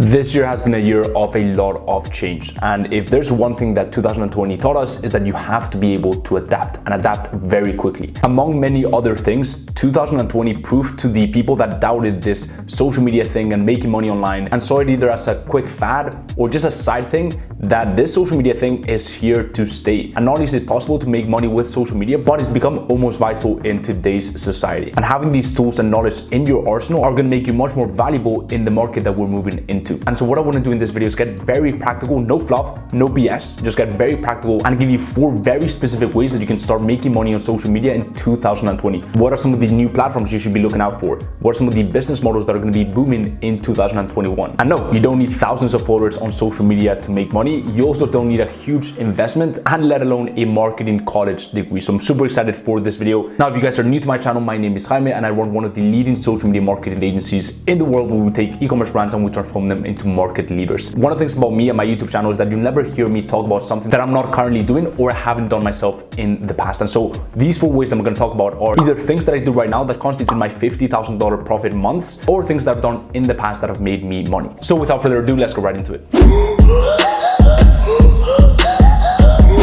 This year has been a year of a lot of change, and if there's one thing that 2020 taught us is that you have to be able to adapt and adapt very quickly. Among many other things, 2020 proved to the people that doubted this social media thing and making money online and saw it either as a quick fad or just a side thing that this social media thing is here to stay. And not only is it possible to make money with social media, but it's become almost vital in today's society. And having these tools and knowledge in your arsenal are going to make you much more valuable in the market that we're moving into. And so what I want to do in this video is get very practical, no fluff, no BS, just get very practical and give you 4 very specific ways that you can start making money on social media in 2020. What are some of the new platforms you should be looking out for? What are some of the business models that are going to be booming in 2021? And no, you don't need thousands of followers on social media to make money. You also don't need a huge investment and let alone a marketing college degree. So I'm super excited for this video. Now, if you guys are new to my channel, my name is Jaime and I run one of the leading social media marketing agencies in the world where we take e-commerce brands and we transform them into market leaders. One of the things about me and my YouTube channel is that you never hear me talk about something that I'm not currently doing or haven't done myself in the past. And so these 4 ways that I'm going to talk about are either things that I do right now that constitute my $50,000 profit months or things that I've done in the past that have made me money. So without further ado, let's go right into it.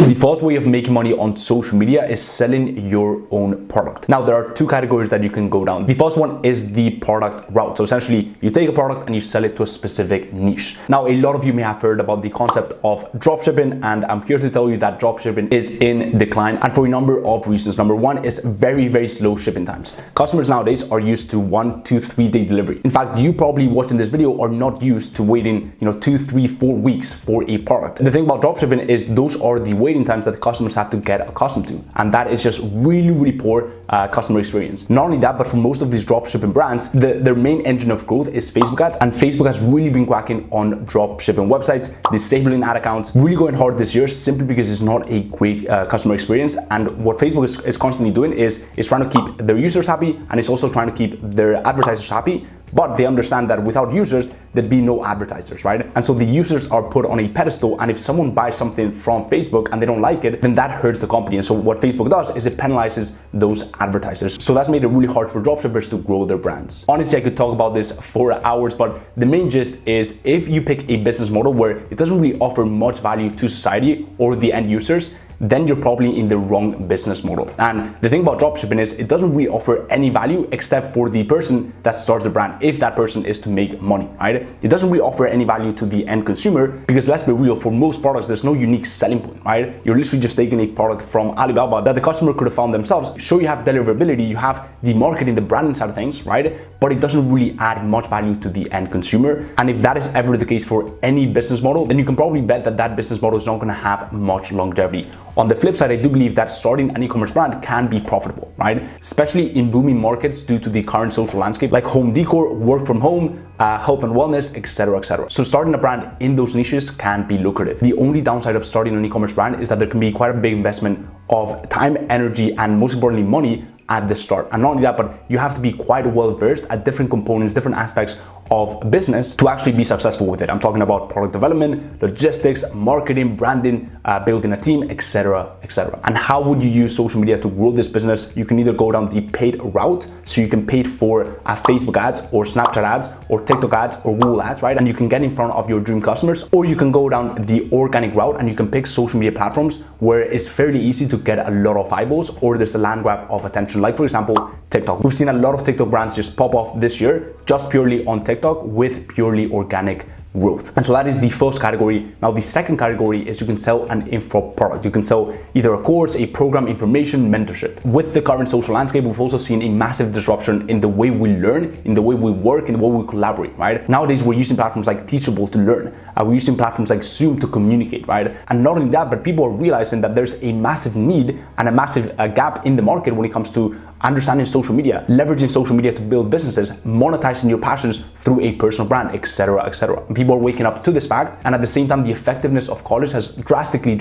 The first way of making money on social media is selling your own product. Now, there are 2 categories that you can go down. The first one is the product route. So essentially, you take a product and you sell it to a specific niche. Now, a lot of you may have heard about the concept of dropshipping, and I'm here to tell you that dropshipping is in decline, and for a number of reasons. Number 1 is very, very slow shipping times. Customers nowadays are used to 1 to 3 day delivery. In fact, you probably watching this video are not used to waiting, 2, 3, 4 weeks for a product. The thing about dropshipping is those are the waiting times that the customers have to get accustomed to, and that is just really, really poor customer experience. Not only that, but for most of these dropshipping brands, their main engine of growth is Facebook ads, and Facebook has really been cracking on dropshipping websites, disabling ad accounts, really going hard this year simply because it's not a great customer experience. And what Facebook is constantly doing is trying to keep their users happy, and it's also trying to keep their advertisers happy. But they understand that without users, there'd be no advertisers, right? And so the users are put on a pedestal, and if someone buys something from Facebook and they don't like it, then that hurts the company. And so what Facebook does is it penalizes those advertisers. So that's made it really hard for dropshippers to grow their brands. Honestly, I could talk about this for hours, but the main gist is if you pick a business model where it doesn't really offer much value to society or the end users, then you're probably in the wrong business model. And the thing about dropshipping is it doesn't really offer any value except for the person that starts the brand, if that person is to make money, right? It doesn't really offer any value to the end consumer because, let's be real, for most products, there's no unique selling point, right? You're literally just taking a product from Alibaba that the customer could have found themselves. Sure, you have deliverability, you have the marketing, the branding side of things, right? But it doesn't really add much value to the end consumer. And if that is ever the case for any business model, then you can probably bet that that business model is not going to have much longevity. On the flip side, I do believe that starting an e-commerce brand can be profitable, right? Especially in booming markets due to the current social landscape like home decor, work from home, health and wellness, etc., etc. So starting a brand in those niches can be lucrative. The only downside of starting an e-commerce brand is that there can be quite a big investment of time, energy, and most importantly, money at the start. And not only that, but you have to be quite well versed at different components, different aspects of business to actually be successful with it. I'm talking about product development, logistics, marketing, branding, building a team, etc., etc. And how would you use social media to grow this business? You can either go down the paid route, so you can pay for Facebook ads or Snapchat ads or TikTok ads or Google ads, right? And you can get in front of your dream customers, or you can go down the organic route and you can pick social media platforms where it's fairly easy to get a lot of eyeballs, or there's a land grab of attention. Like for example, TikTok. We've seen a lot of TikTok brands just pop off this year just purely on TikTok with purely organic growth. And so that is the first category. Now, the second category is you can sell an info product. You can sell either a course, a program, information, mentorship. With the current social landscape, we've also seen a massive disruption in the way we learn, in the way we work, in the way we collaborate, right? Nowadays, we're using platforms like Teachable to learn. We're using platforms like Zoom to communicate, right? And not only that, but people are realizing that there's a massive need and a massive gap in the market when it comes to understanding social media, leveraging social media to build businesses, monetizing your passions through a personal brand, etc., etc. People are waking up to this fact, and at the same time, the effectiveness of college has drastically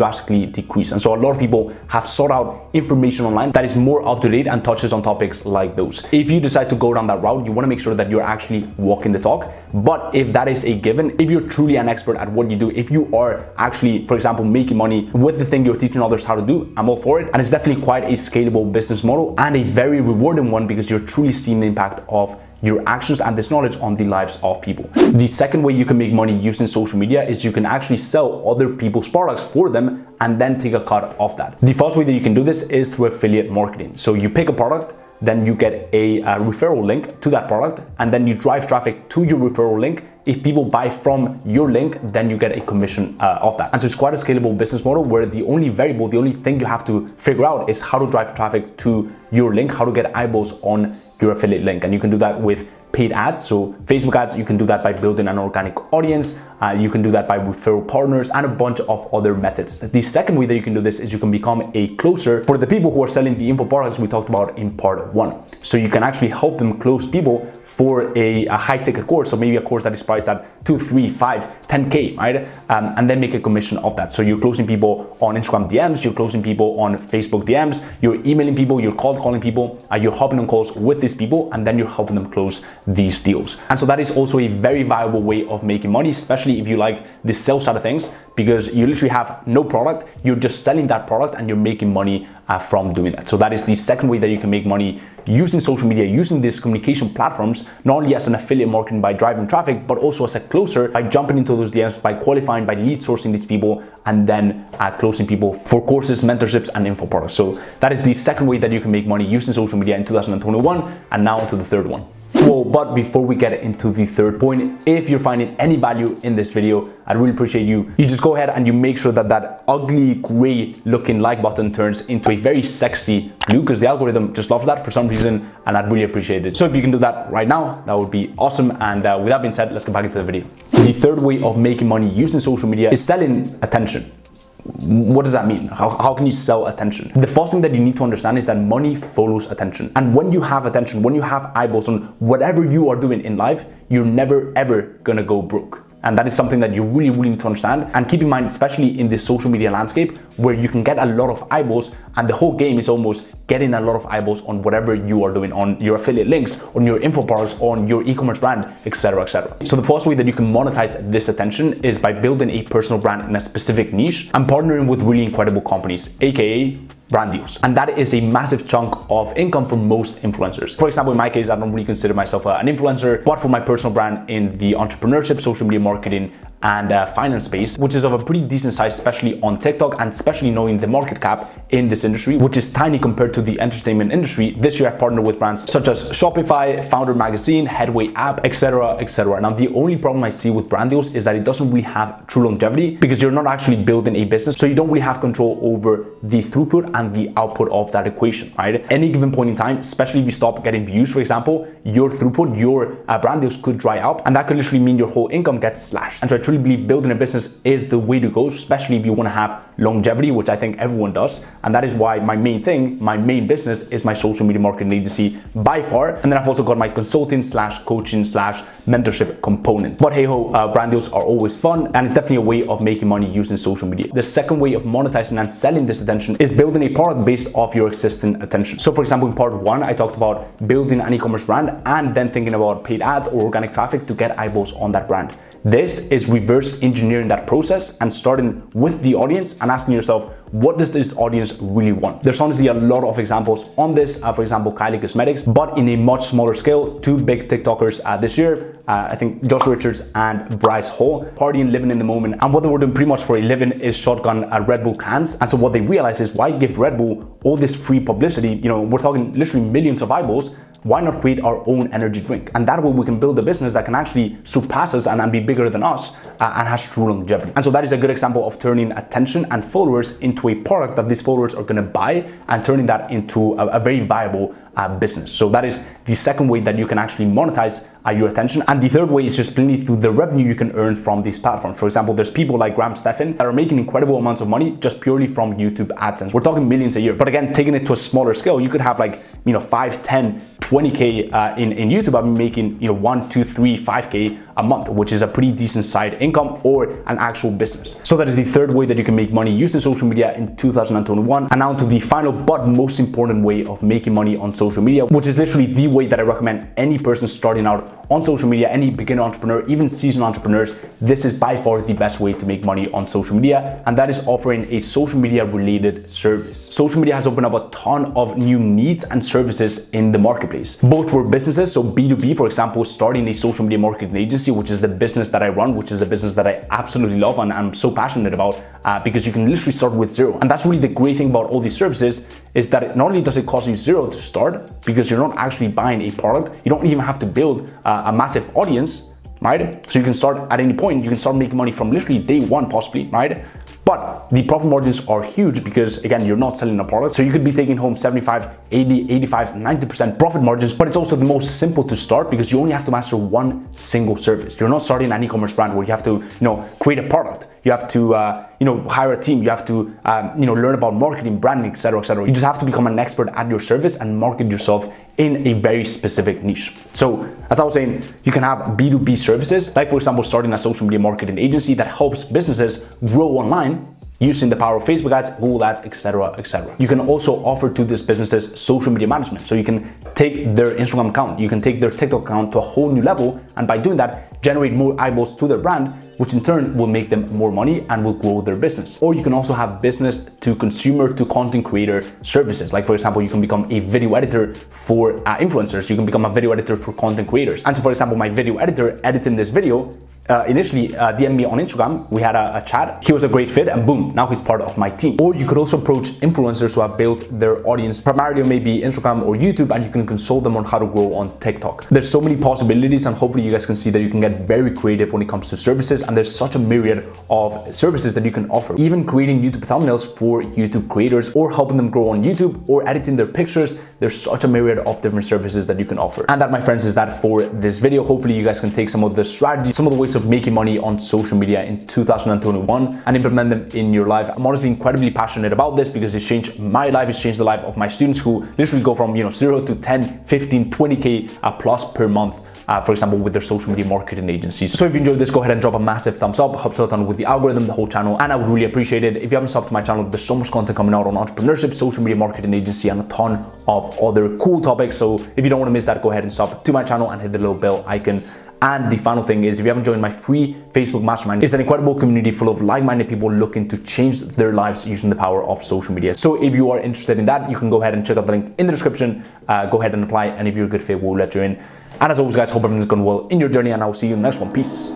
decreased. And so a lot of people have sought out information online that is more up to date and touches on topics like those. If you decide to go down that route, you want to make sure that you're actually walking the talk. But if that is a given, if you're truly an expert at what you do, if you are actually, for example, making money with the thing you're teaching others how to do, I'm all for it. And it's definitely quite a scalable business model and a very rewarding one because you're truly seeing the impact of your actions and this knowledge on the lives of people. The second way you can make money using social media is you can actually sell other people's products for them and then take a cut of that. The first way that you can do this is through affiliate marketing. So you pick a product, then you get a referral link to that product, and then you drive traffic to your referral link. If people buy from your link, then you get a commission of that. And so it's quite a scalable business model where the only variable, the only thing you have to figure out is how to drive traffic to your link, how to get eyeballs on your affiliate link. And you can do that with paid ads. So Facebook ads, you can do that by building an organic audience. You can do that by referral partners and a bunch of other methods. The second way that you can do this is you can become a closer for the people who are selling the info products we talked about in part 1. So you can actually help them close people for a high ticket course. So maybe a course that is priced at 2, 3, 5, 10K, right? And then make a commission of that. So you're closing people on Instagram DMs, you're closing people on Facebook DMs, you're emailing people, you're cold calling people, you're hopping on calls with these people, and then you're helping them close these deals. And so that is also a very viable way of making money, especially if you like the sales side of things, because you literally have no product, you're just selling that product and you're making money from doing that. So that is the second way that you can make money using social media, using these communication platforms, not only as an affiliate marketing by driving traffic, but also as a closer by jumping into those DMs, by qualifying, by lead sourcing these people, and then closing people for courses, mentorships, and info products. So that is the second way that you can make money using social media in 2021. And now to the third one. Well, but before we get into the third point, if you're finding any value in this video, I'd really appreciate you just go ahead and you make sure that that ugly gray looking like button turns into a very sexy blue, because the algorithm just loves that for some reason, and I'd really appreciate it. So if you can do that right now, that would be awesome. And with that being said, let's get back into the video. The third way of making money using social media is selling attention. What does that mean? How can you sell attention? The first thing that you need to understand is that money follows attention. And when you have attention, when you have eyeballs on whatever you are doing in life, you're never ever gonna go broke. And that is something that you really need to understand. And keep in mind, especially in this social media landscape where you can get a lot of eyeballs, and the whole game is almost getting a lot of eyeballs on whatever you are doing, on your affiliate links, on your info products, on your e-commerce brand, etc., etc. So the first way that you can monetize this attention is by building a personal brand in a specific niche and partnering with really incredible companies, aka brand deals. And that is a massive chunk of income for most influencers. For example, in my case, I don't really consider myself an influencer, but for my personal brand in the entrepreneurship, social media marketing, and finance space, which is of a pretty decent size, especially on TikTok, and especially knowing the market cap in this industry, which is tiny compared to the entertainment industry. This year I've partnered with brands such as Shopify, Founder Magazine, Headway app, etc., etc. Now, the only problem I see with brand deals is that it doesn't really have true longevity, because you're not actually building a business, so you don't really have control over the throughput and the output of that equation, right? Any given point in time, especially if you stop getting views, for example, your throughput, your brand deals could dry up, and that could literally mean your whole income gets slashed. And so I truly believe building a business is the way to go, especially if you want to have longevity, which I think everyone does. And that is why my main business is my social media marketing agency by far. And then I've also got my consulting / coaching / mentorship component. But hey ho, brand deals are always fun, and it's definitely a way of making money using social media. The second way of monetizing and selling this attention is building a product based off your existing attention. So for example, in part 1, I talked about building an e-commerce brand and then thinking about paid ads or organic traffic to get eyeballs on that brand. This is reverse engineering that process and starting with the audience and asking yourself, what does this audience really want? There's honestly a lot of examples on this. For example, Kylie Cosmetics, but in a much smaller scale. 2 big TikTokers this year, I think Josh Richards and Bryce Hall, partying, living in the moment. And what they were doing pretty much for a living is shotgun Red Bull cans. And so what they realized is, why give Red Bull all this free publicity? You know, we're talking literally millions of eyeballs. Why not create our own energy drink? And that way we can build a business that can actually surpass us and be bigger than us and has true longevity. And so that is a good example of turning attention and followers into a product that these followers are gonna buy, and turning that into a very viable business. So that is the second way that you can actually monetize your attention. And the third way is just plainly through the revenue you can earn from these platforms. For example, there's people like Graham Stephan that are making incredible amounts of money just purely from YouTube AdSense. We're talking millions a year. But again, taking it to a smaller scale, you could have like, 5, 10, 20K in YouTube. I'm making 1, 2, 3, 5K a month, which is a pretty decent side income or an actual business. So that is the third way that you can make money using social media in 2021. And now to the final but most important way of making money on social media, which is literally the way that I recommend any person starting out on social media, any beginner entrepreneur, even seasoned entrepreneurs, this is by far the best way to make money on social media, and that is offering a social media related service. Social media has opened up a ton of new needs and services in the marketplace, both for businesses, so B2B, for example, starting a social media marketing agency, which is the business that I run, which is the business that I absolutely love and I'm so passionate about, because you can literally start with zero. And that's really the great thing about all these services, is that not only does it cost you zero to start, because you're not actually buying a product, you don't even have to build a massive audience, right? So you can start at any point, you can start making money from literally day one possibly, right? But the profit margins are huge because, again, you're not selling a product. So you could be taking home 75, 80, 85, 90% profit margins, but it's also the most simple to start because you only have to master one single service. You're not starting an e-commerce brand where you have to, create a product. You have to, hire a team. You have to, learn about marketing, branding, etc., etc. You just have to become an expert at your service and market yourself in a very specific niche. So as I was saying, you can have B2B services, like for example, starting a social media marketing agency that helps businesses grow online using the power of Facebook ads, Google ads, etc., etc. You can also offer to these businesses social media management. So you can take their Instagram account, you can take their TikTok account to a whole new level, and by doing that, generate more eyeballs to their brand, which in turn will make them more money and will grow their business. Or you can also have business to consumer to content creator services. Like for example, you can become a video editor for influencers. You can become a video editor for content creators. And so for example, my video editor editing this video, initially DM'd me on Instagram. We had a chat. He was a great fit and boom, now he's part of my team. Or you could also approach influencers who have built their audience primarily on maybe Instagram or YouTube, and you can consult them on how to grow on TikTok. There's so many possibilities, and hopefully you guys can see that you can get very creative when it comes to services, and there's such a myriad of services that you can offer. Even creating YouTube thumbnails for YouTube creators, or helping them grow on YouTube, or editing their pictures. There's such a myriad of different services that you can offer. And that, my friends, is that for this video. Hopefully you guys can take some of the strategies, some of the ways of making money on social media in 2021 and implement them in your life. I'm honestly incredibly passionate about this because it's changed my life, it's changed the life of my students who literally go from 0 to 10, 15, 20k plus per month. For example, with their social media marketing agencies. So if you enjoyed this, go ahead and drop a massive thumbs up, helps a ton with the algorithm, the whole channel, and I would really appreciate it. If you haven't subbed to my channel, there's so much content coming out on entrepreneurship, social media marketing agency, and a ton of other cool topics. So if you don't want to miss that, go ahead and sub to my channel and hit the little bell icon. And the final thing is, if you haven't joined my free Facebook mastermind, it's an incredible community full of like-minded people looking to change their lives using the power of social media. So if you are interested in that, you can go ahead and check out the link in the description. Go ahead and apply, and if you're a good fit, we'll let you in. And as always, guys, hope everything's going well in your journey, and I'll see you in the next one. Peace.